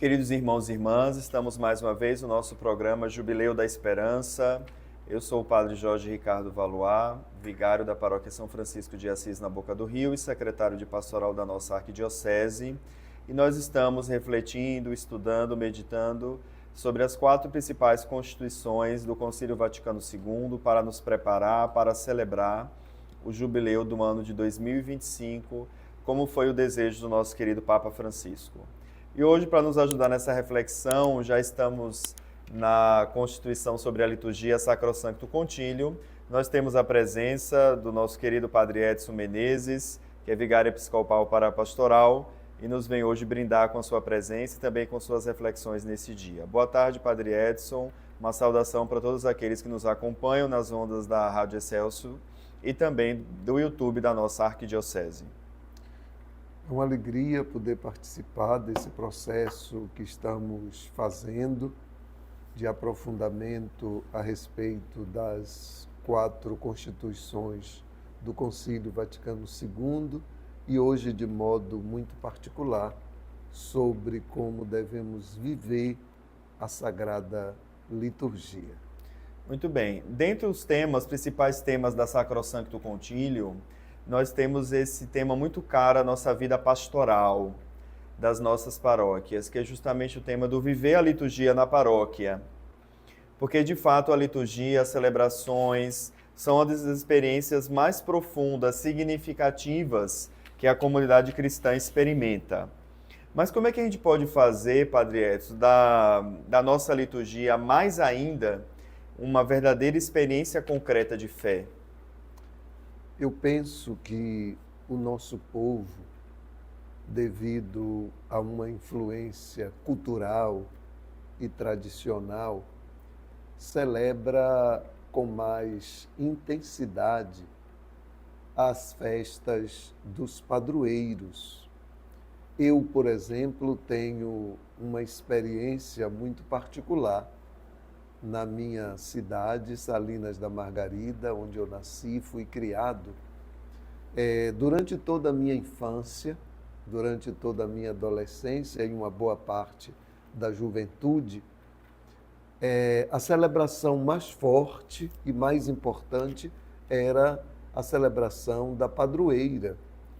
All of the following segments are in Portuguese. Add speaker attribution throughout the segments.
Speaker 1: Queridos irmãos e irmãs, estamos mais uma vez no nosso programa Jubileu da Esperança. Eu sou o Padre Jorge Ricardo Valois, vigário da Paróquia São Francisco de Assis na Boca do Rio e secretário de pastoral da nossa arquidiocese. E nós estamos refletindo, estudando, meditando sobre as 4 principais constituições do Concílio Vaticano II para nos preparar para celebrar o jubileu do ano de 2025, como foi o desejo do nosso querido Papa Francisco. E hoje, para nos ajudar nessa reflexão, já estamos na Constituição sobre a Liturgia Sacrosancto Concilium. Nós temos a presença do nosso querido Padre Edson Menezes, que é vigário episcopal para a pastoral, e nos vem hoje brindar com a sua presença e também com suas reflexões nesse dia. Boa tarde, Padre Edson. Uma saudação para todos aqueles que nos acompanham nas ondas da Rádio Excelsior e também do YouTube da nossa arquidiocese.
Speaker 2: É uma alegria poder participar desse processo que estamos fazendo de aprofundamento a respeito das 4 constituições do Concílio Vaticano II e hoje, de modo muito particular, sobre como devemos viver a Sagrada Liturgia.
Speaker 1: Muito bem. Dentre os principais temas da Sacrosancto Concilium, nós temos esse tema muito caro à nossa vida pastoral das nossas paróquias, que é justamente o tema do viver a liturgia na paróquia. Porque, de fato, a liturgia, as celebrações, são uma das experiências mais profundas, significativas que a comunidade cristã experimenta. Mas como é que a gente pode fazer, Padre Edson, da nossa liturgia mais ainda uma verdadeira experiência concreta de fé?
Speaker 2: Eu penso que o nosso povo, devido a uma influência cultural e tradicional, celebra com mais intensidade as festas dos padroeiros. Eu, por exemplo, tenho uma experiência muito particular na minha cidade, Salinas da Margarida, onde eu nasci, fui criado. Durante toda a minha infância, durante toda a minha adolescência e uma boa parte da juventude, a celebração mais forte e mais importante era a celebração da padroeira,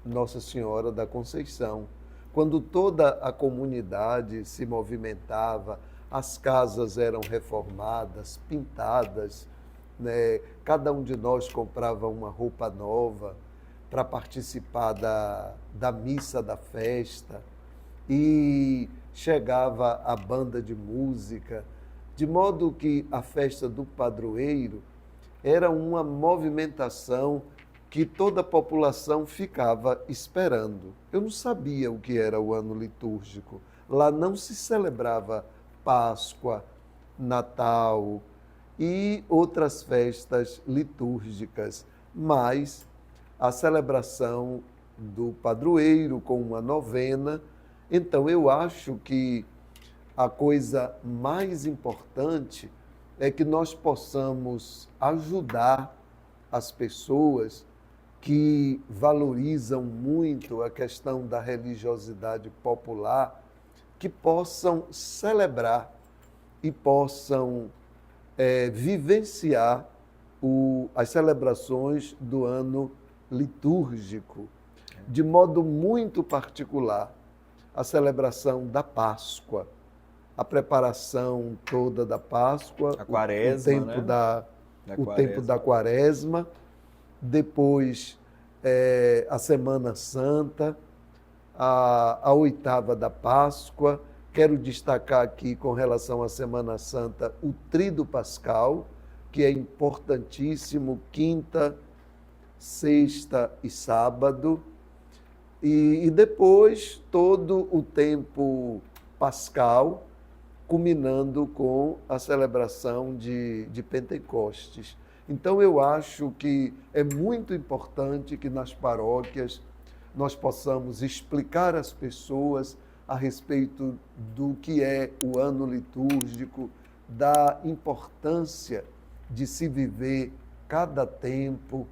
Speaker 2: Nossa Senhora da Conceição. Quando toda a comunidade se movimentava, as casas eram reformadas, pintadas, né? Cada um de nós comprava uma roupa nova para participar da missa da festa e chegava a banda de música, de modo que a festa do padroeiro era uma movimentação que toda a população ficava esperando. Eu não sabia o que era o ano litúrgico. Lá não se celebrava Páscoa, Natal e outras festas litúrgicas, mas a celebração do padroeiro com uma novena. Então, eu acho que a coisa mais importante é que nós possamos ajudar as pessoas que valorizam muito a questão da religiosidade popular, que possam celebrar e possam vivenciar as celebrações do ano litúrgico, de modo muito particular, a celebração da Páscoa, a preparação toda da Páscoa,
Speaker 1: a quaresma,
Speaker 2: o tempo,
Speaker 1: né?
Speaker 2: tempo da quaresma, depois a Semana Santa, a oitava da Páscoa. Quero destacar aqui, com relação à Semana Santa, o Tríduo Pascal, que é importantíssimo, quinta, sexta e sábado, e depois todo o tempo pascal, culminando com a celebração de Pentecostes. Então, eu acho que é muito importante que nas paróquias nós possamos explicar às pessoas a respeito do que é o ano litúrgico, da importância de se viver cada tempo,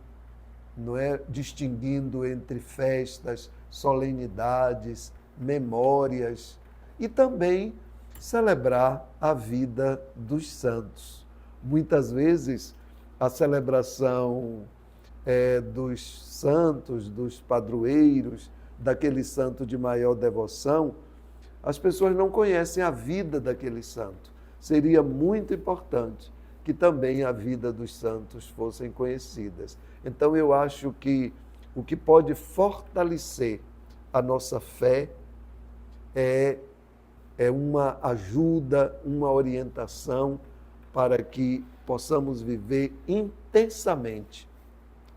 Speaker 2: não é? Distinguindo entre festas, solenidades, memórias, e também celebrar a vida dos santos. Muitas vezes, a celebração dos santos, dos padroeiros, daquele santo de maior devoção, as pessoas não conhecem a vida daquele santo. Seria muito importante que também a vida dos santos fossem conhecidas. Então, eu acho que o que pode fortalecer a nossa fé é uma ajuda, uma orientação para que possamos viver intensamente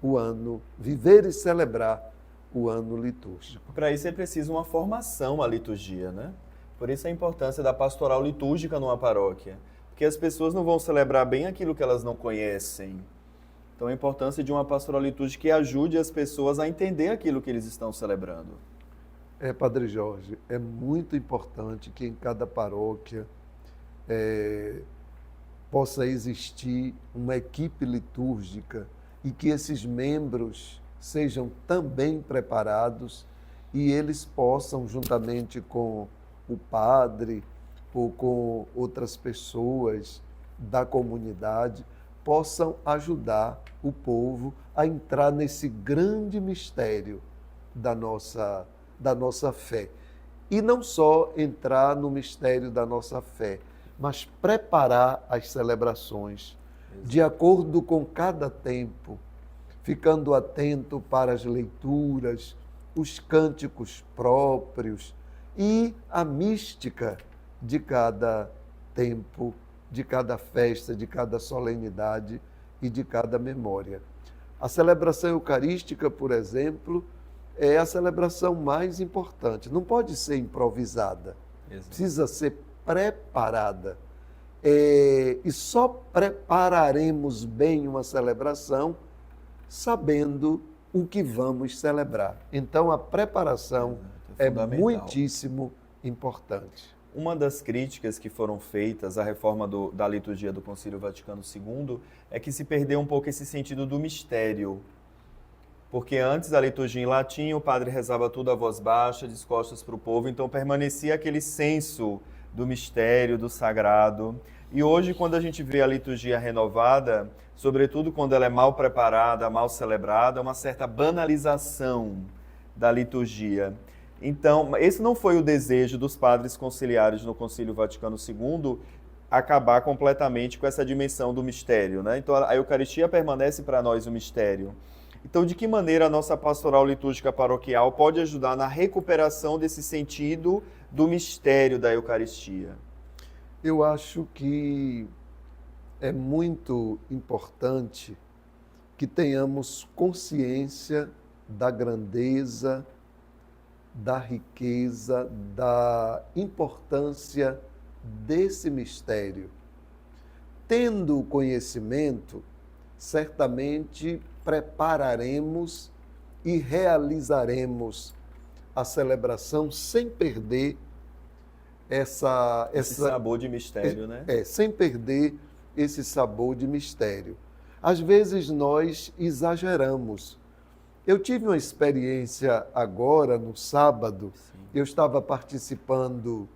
Speaker 2: o ano, viver e celebrar o ano litúrgico.
Speaker 1: Para isso é preciso uma formação à liturgia, né? Por isso a importância da pastoral litúrgica numa paróquia, porque as pessoas não vão celebrar bem aquilo que elas não conhecem. Então a importância de uma pastoral litúrgica que ajude as pessoas a entender aquilo que eles estão celebrando.
Speaker 2: Padre Jorge, é muito importante que em cada paróquia possa existir uma equipe litúrgica e que esses membros sejam também preparados e eles possam, juntamente com o padre ou com outras pessoas da comunidade, possam ajudar o povo a entrar nesse grande mistério da nossa fé. E não só entrar no mistério da nossa fé, mas preparar as celebrações de acordo com cada tempo, ficando atento para as leituras, os cânticos próprios e a mística de cada tempo, de cada festa, de cada solenidade e de cada memória. A celebração eucarística, por exemplo, é a celebração mais importante. Não pode ser improvisada, precisa ser preparada. E só prepararemos bem uma celebração sabendo o que vamos celebrar. Então, a preparação é muitíssimo importante.
Speaker 1: Uma das críticas que foram feitas à reforma da liturgia do Concílio Vaticano II é que se perdeu um pouco esse sentido do mistério. Porque antes a liturgia em latim, o padre rezava tudo à voz baixa, de costas para o povo, então permanecia aquele senso do mistério, do sagrado. E hoje, quando a gente vê a liturgia renovada, sobretudo quando ela é mal preparada, mal celebrada, uma certa banalização da liturgia. Então, esse não foi o desejo dos padres conciliares no Concílio Vaticano II, acabar completamente com essa dimensão do mistério, né? Então, a Eucaristia permanece para nós o mistério. Então, de que maneira a nossa pastoral litúrgica paroquial pode ajudar na recuperação desse sentido do mistério da Eucaristia?
Speaker 2: Eu acho que é muito importante que tenhamos consciência da grandeza, da riqueza, da importância desse mistério. Tendo o conhecimento, certamente prepararemos e realizaremos a celebração sem perder
Speaker 1: esse sabor de mistério, né?
Speaker 2: Sem perder esse sabor de mistério. Às vezes nós exageramos. Eu tive uma experiência agora, no sábado. Sim. Eu estava participando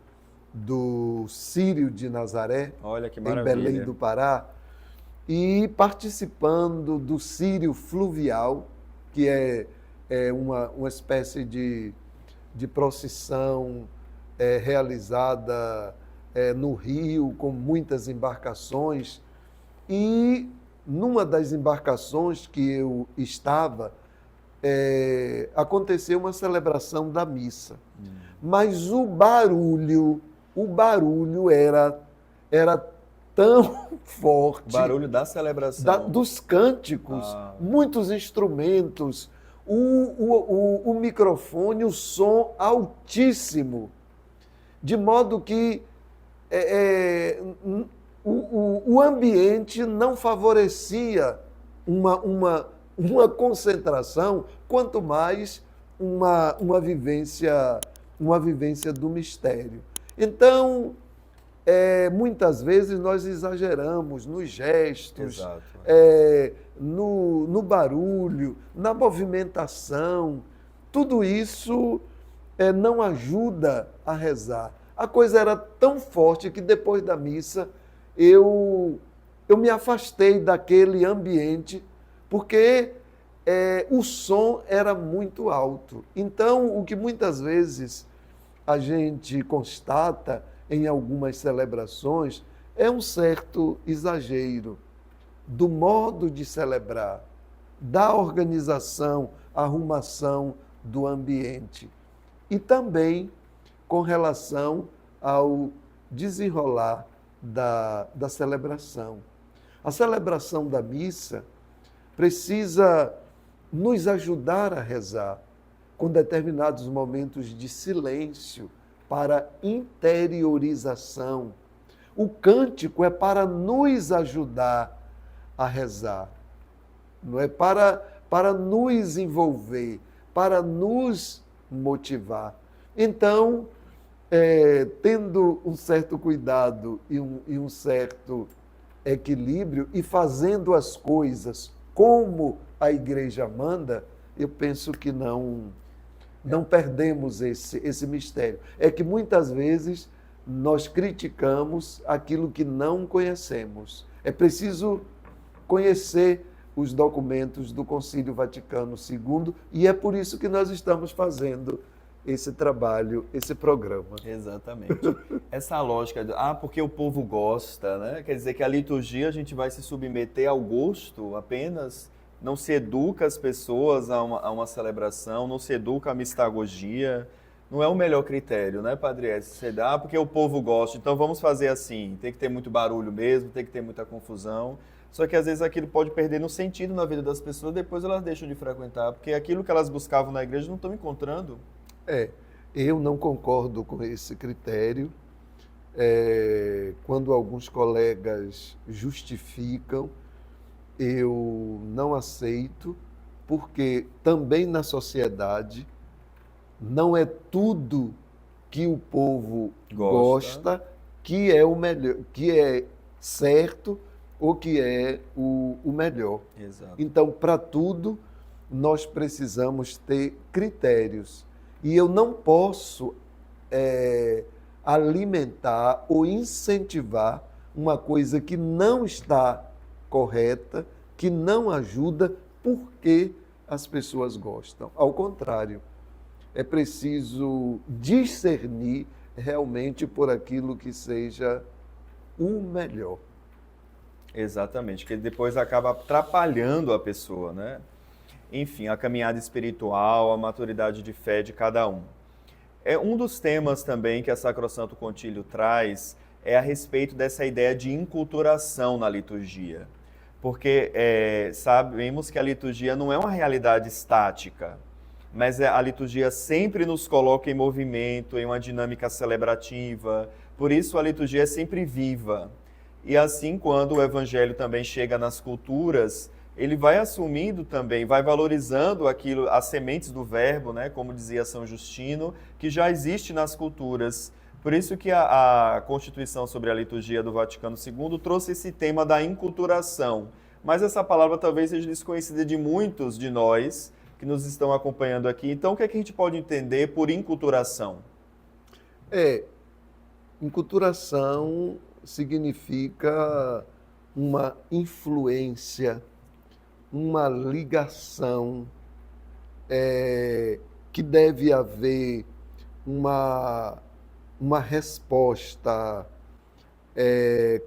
Speaker 2: do Círio de Nazaré,
Speaker 1: olha que
Speaker 2: em Belém do Pará, e participando do Círio Fluvial, que é uma espécie de procissão realizada no rio, com muitas embarcações. E numa das embarcações que eu estava, aconteceu uma celebração da missa. Mas o barulho era tão forte.
Speaker 1: O barulho da celebração.
Speaker 2: Dos cânticos, muitos instrumentos, o microfone, o som altíssimo, de modo que o ambiente não favorecia uma concentração, quanto mais uma vivência do mistério. Então, muitas vezes nós exageramos nos gestos, no barulho, na movimentação. Tudo isso não ajuda a rezar. A coisa era tão forte que depois da missa eu me afastei daquele ambiente, porque o som era muito alto. Então, o que muitas vezes a gente constata em algumas celebrações é um certo exagero do modo de celebrar, da organização, arrumação do ambiente. E também com relação ao desenrolar da celebração. A celebração da missa precisa nos ajudar a rezar com determinados momentos de silêncio para interiorização. O cântico é para nos ajudar a rezar, não é para nos envolver, para nos motivar. Então, tendo um certo cuidado e um certo equilíbrio e fazendo as coisas como a igreja manda, eu penso que não perdemos esse mistério. É que muitas vezes nós criticamos aquilo que não conhecemos. É preciso conhecer os documentos do Concílio Vaticano II e é por isso que nós estamos fazendo esse trabalho, esse programa.
Speaker 1: Exatamente. Essa lógica porque o povo gosta, né? Quer dizer que a liturgia a gente vai se submeter ao gosto apenas, não se educa as pessoas a uma celebração, não se educa a mistagogia. Não é o melhor critério, né, Padre Écio? Porque o povo gosta, então vamos fazer assim. Tem que ter muito barulho mesmo, tem que ter muita confusão. Só que às vezes aquilo pode perder no sentido na vida das pessoas, depois elas deixam de frequentar, porque aquilo que elas buscavam na igreja não estão encontrando.
Speaker 2: Eu não concordo com esse critério. Quando alguns colegas justificam, eu não aceito, porque também na sociedade não é tudo que o povo gosta que é o melhor, que é certo ou que é o melhor.
Speaker 1: Exato.
Speaker 2: Então, para tudo, nós precisamos ter critérios. E eu não posso alimentar ou incentivar uma coisa que não está correta, que não ajuda, porque as pessoas gostam. Ao contrário, é preciso discernir realmente por aquilo que seja o melhor.
Speaker 1: Exatamente, que depois acaba atrapalhando a pessoa, né? Enfim, a caminhada espiritual, a maturidade de fé de cada um. Um dos temas também que a Sacrosanto Concílio traz é a respeito dessa ideia de inculturação na liturgia. Porque sabemos que a liturgia não é uma realidade estática, mas a liturgia sempre nos coloca em movimento, em uma dinâmica celebrativa. Por isso a liturgia é sempre viva. E assim, quando o evangelho também chega nas culturas, ele vai assumindo também, vai valorizando aquilo, as sementes do verbo, né, como dizia São Justino, que já existe nas culturas. Por isso que a Constituição sobre a Liturgia do Vaticano II trouxe esse tema da inculturação. Mas essa palavra talvez seja desconhecida de muitos de nós que nos estão acompanhando aqui. Então, o que é que a gente pode entender por inculturação?
Speaker 2: Inculturação significa uma influência, uma ligação, que deve haver uma resposta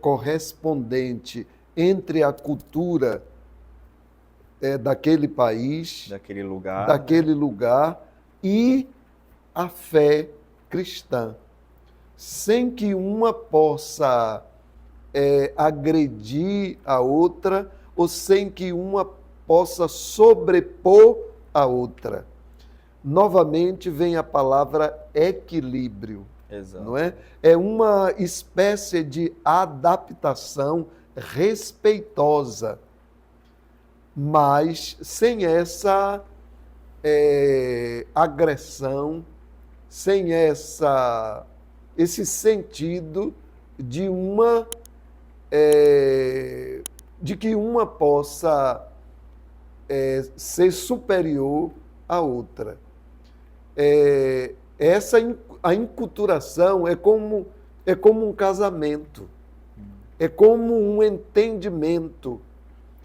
Speaker 2: correspondente entre a cultura daquele país,
Speaker 1: daquele lugar,
Speaker 2: lugar e a fé cristã, sem que uma possa agredir a outra ou sem que uma possa sobrepor a outra. Novamente vem a palavra equilíbrio.
Speaker 1: Exato.
Speaker 2: Não é? É uma espécie de adaptação respeitosa, mas sem essa agressão, sem esse sentido de que uma possa ser superior à outra. A enculturação é como um casamento, é como um entendimento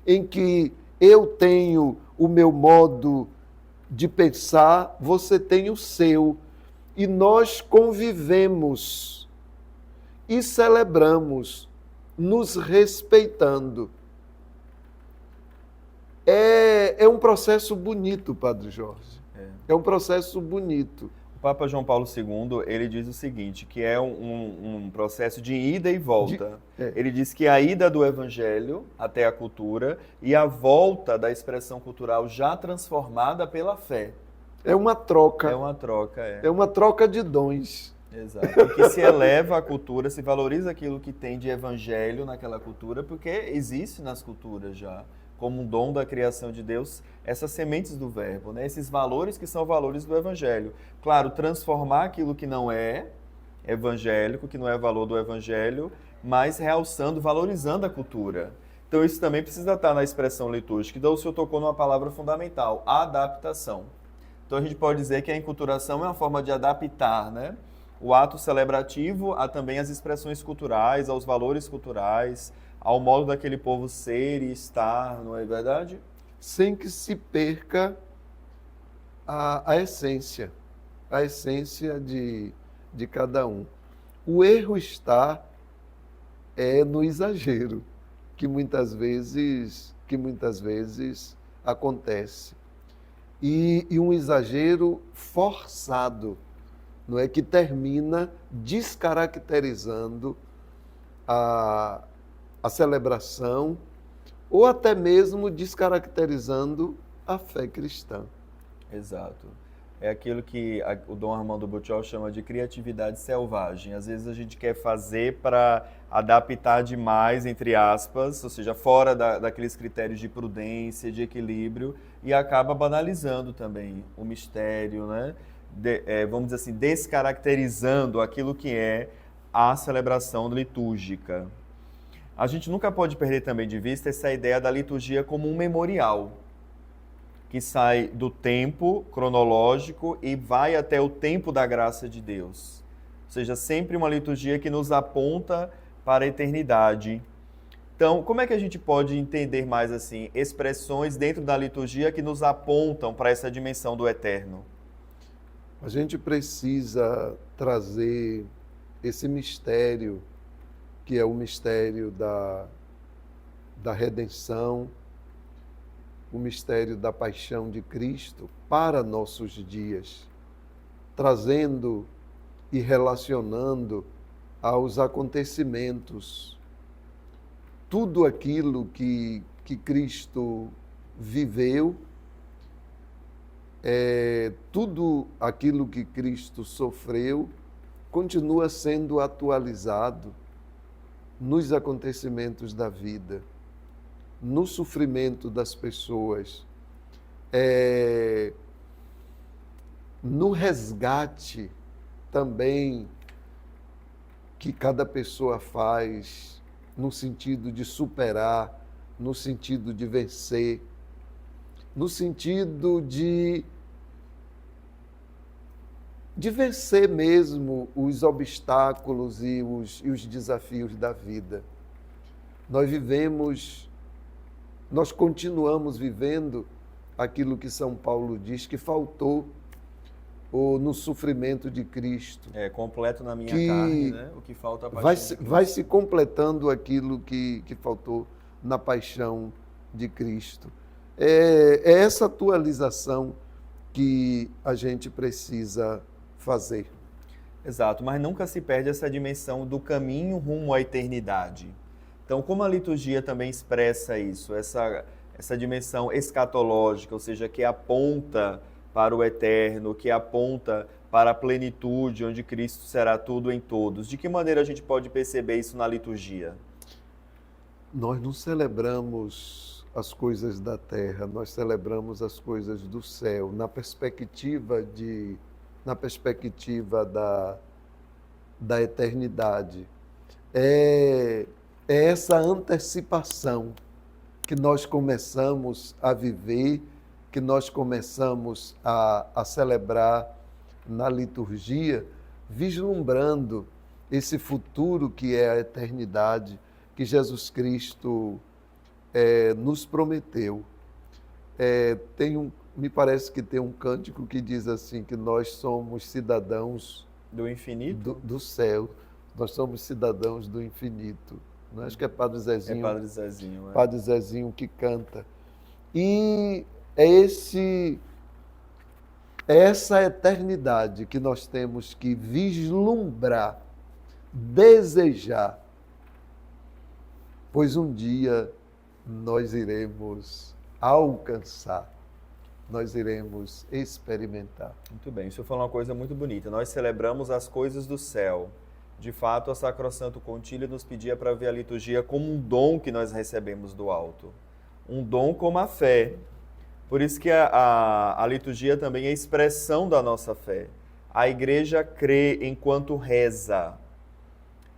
Speaker 2: em que eu tenho o meu modo de pensar, você tem o seu, e nós convivemos e celebramos, nos respeitando. É um processo bonito, Padre Jorge. É um processo bonito.
Speaker 1: O Papa João Paulo II, ele diz o seguinte, que é um processo de ida e volta. Ele diz que a ida do evangelho até a cultura e a volta da expressão cultural já transformada pela fé.
Speaker 2: É uma troca.
Speaker 1: É uma troca,
Speaker 2: É uma troca de dons.
Speaker 1: Exato. E que se eleva a cultura, se valoriza aquilo que tem de evangelho naquela cultura, porque existe nas culturas já, como um dom da criação de Deus, essas sementes do verbo, né? Esses valores que são valores do evangelho. Claro, transformar aquilo que não é evangélico, que não é valor do evangelho, mas realçando, valorizando a cultura. Então isso também precisa estar na expressão litúrgica. Então o senhor tocou numa palavra fundamental, a adaptação. Então a gente pode dizer que a enculturação é uma forma de adaptar, né? O ato celebrativo a também as expressões culturais, aos valores culturais, ao modo daquele povo ser e estar, não é verdade?
Speaker 2: Sem que se perca a essência de cada um. O erro está no exagero, que muitas vezes acontece. E um exagero forçado, não é, que termina descaracterizando a celebração ou até mesmo descaracterizando a fé cristã.
Speaker 1: Exato. É aquilo que o Dom Armando Butiol chama de criatividade selvagem. Às vezes a gente quer fazer para adaptar demais, entre aspas, ou seja, fora daqueles critérios de prudência, de equilíbrio, e acaba banalizando também o mistério, né? Vamos dizer assim, descaracterizando aquilo que é a celebração litúrgica. A gente nunca pode perder também de vista essa ideia da liturgia como um memorial, que sai do tempo cronológico e vai até o tempo da graça de Deus. Ou seja, sempre uma liturgia que nos aponta para a eternidade. Então, como é que a gente pode entender mais assim, expressões dentro da liturgia que nos apontam para essa dimensão do eterno?
Speaker 2: A gente precisa trazer esse mistério, que é o mistério da redenção, o mistério da paixão de Cristo para nossos dias, trazendo e relacionando aos acontecimentos tudo aquilo que Cristo viveu, tudo aquilo que Cristo sofreu, continua sendo atualizado nos acontecimentos da vida, no sofrimento das pessoas, no resgate também que cada pessoa faz no sentido de superar, no sentido de vencer, no sentido de vencer mesmo os obstáculos e os desafios da vida. Nós continuamos vivendo aquilo que São Paulo diz que faltou no sofrimento de Cristo.
Speaker 1: Completo na minha carne, né? O que falta a paixão de Cristo.
Speaker 2: Vai se completando aquilo que faltou na paixão de Cristo. É essa atualização que a gente precisa fazer.
Speaker 1: Exato, mas nunca se perde essa dimensão do caminho rumo à eternidade. Então, como a liturgia também expressa isso, essa dimensão escatológica, ou seja, que aponta para o eterno, que aponta para a plenitude, onde Cristo será tudo em todos. De que maneira a gente pode perceber isso na liturgia?
Speaker 2: Nós não celebramos as coisas da terra, nós celebramos as coisas do céu, na perspectiva da eternidade. É essa antecipação que nós começamos a viver, que nós começamos a celebrar na liturgia, vislumbrando esse futuro que é a eternidade que Jesus Cristo nos prometeu. Me parece que tem um cântico que diz assim, que nós somos cidadãos
Speaker 1: Do infinito?
Speaker 2: do céu, nós somos cidadãos do infinito. Não é? Acho que é Padre Zezinho,
Speaker 1: Padre Zezinho.
Speaker 2: Padre Zezinho que canta. E essa eternidade que nós temos que vislumbrar, desejar, pois um dia nós iremos alcançar, nós iremos experimentar.
Speaker 1: Muito bem, o senhor falou uma coisa muito bonita. Nós celebramos as coisas do céu. De fato, a Sacrosanto Concílio nos pedia para ver a liturgia como um dom que nós recebemos do alto. Um dom como a fé. Por isso que a liturgia também é a expressão da nossa fé. A igreja crê enquanto reza.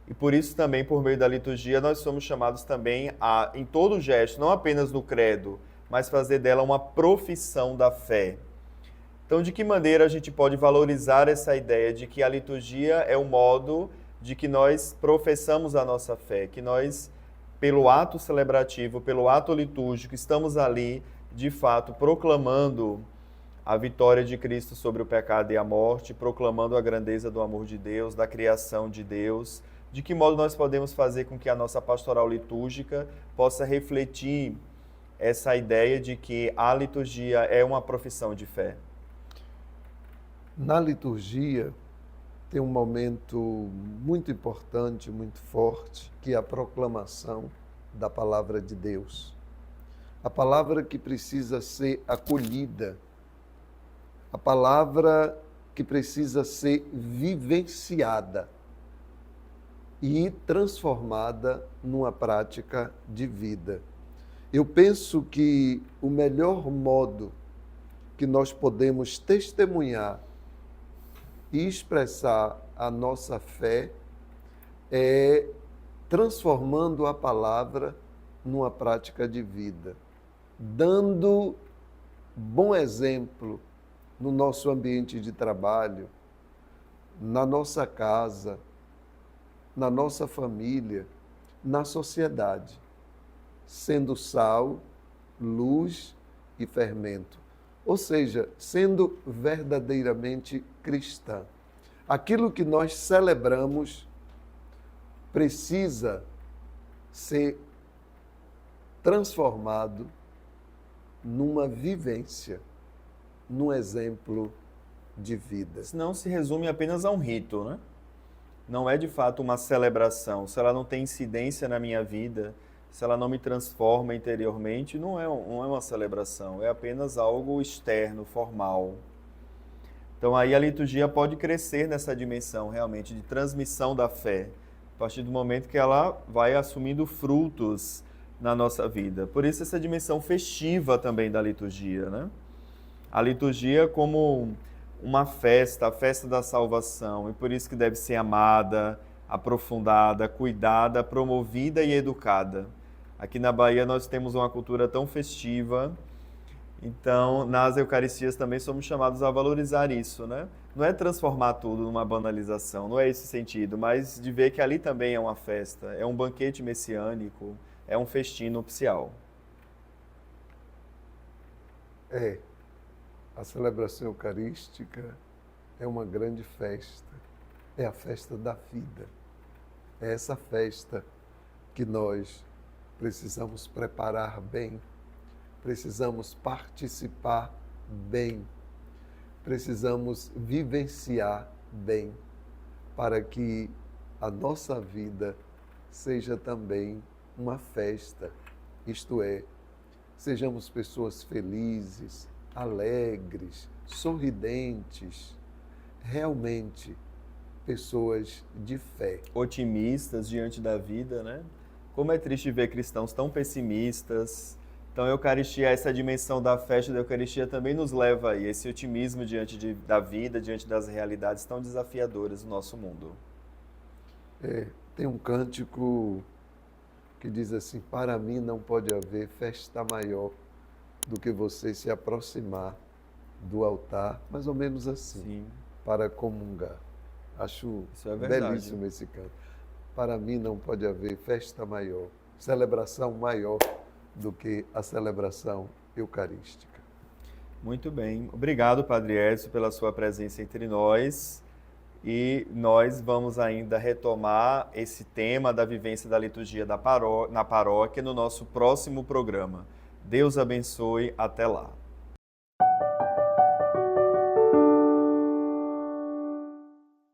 Speaker 1: E por isso também, por meio da liturgia, nós somos chamados também a, em todo gesto, não apenas no credo, mas fazer dela uma profissão da fé. Então, de que maneira a gente pode valorizar essa ideia de que a liturgia é o modo de que nós professamos a nossa fé, que nós, pelo ato celebrativo, pelo ato litúrgico, estamos ali, de fato, proclamando a vitória de Cristo sobre o pecado e a morte, proclamando a grandeza do amor de Deus, da criação de Deus. De que modo nós podemos fazer com que a nossa pastoral litúrgica possa refletir essa ideia de que a liturgia é uma profissão de fé?
Speaker 2: Na liturgia tem um momento muito importante, muito forte, que é a proclamação da palavra de Deus. A palavra que precisa ser acolhida, a palavra que precisa ser vivenciada e transformada numa prática de vida. Eu penso que o melhor modo que nós podemos testemunhar e expressar a nossa fé é transformando a palavra numa prática de vida, dando bom exemplo no nosso ambiente de trabalho, na nossa casa, na nossa família, na sociedade, sendo sal, luz e fermento. Ou seja, sendo verdadeiramente cristã. Aquilo que nós celebramos precisa ser transformado numa vivência, num exemplo de vida.
Speaker 1: Senão se resume apenas a um rito, né? Não é de fato uma celebração. Se ela não tem incidência na minha vida, se ela não me transforma interiormente, não é uma celebração, é apenas algo externo, formal. Então aí a liturgia pode crescer nessa dimensão realmente de transmissão da fé, a partir do momento que ela vai assumindo frutos na nossa vida. Por isso essa dimensão festiva também da liturgia, né? A liturgia como uma festa, a festa da salvação, e por isso que deve ser amada, aprofundada, cuidada, promovida e educada. Aqui na Bahia nós temos uma cultura tão festiva, então nas Eucaristias também somos chamados a valorizar isso, né? Não é transformar tudo numa banalização, não é esse sentido, mas de ver que ali também é uma festa, é um banquete messiânico, é um festim nupcial.
Speaker 2: A celebração eucarística é uma grande festa, é a festa da vida. É essa festa que nós precisamos preparar bem, precisamos participar bem, precisamos vivenciar bem, para que a nossa vida seja também uma festa, isto é, sejamos pessoas felizes, alegres, sorridentes, realmente pessoas de fé.
Speaker 1: Otimistas diante da vida, né? Como é triste ver cristãos tão pessimistas. Então a Eucaristia, essa dimensão da festa da Eucaristia também nos leva aí, esse otimismo diante da vida, diante das realidades tão desafiadoras do nosso mundo.
Speaker 2: Tem um cântico que diz assim: para mim não pode haver festa maior do que você se aproximar do altar, mais ou menos assim.
Speaker 1: Sim.
Speaker 2: para comungar. Acho
Speaker 1: Isso é verdade.
Speaker 2: belíssimo esse canto. Para mim não pode haver festa maior, celebração maior do que a celebração eucarística.
Speaker 1: Muito bem. Obrigado, Padre Edson, pela sua presença entre nós. E nós vamos ainda retomar esse tema da vivência da liturgia na paróquia no nosso próximo programa. Deus abençoe. Até lá.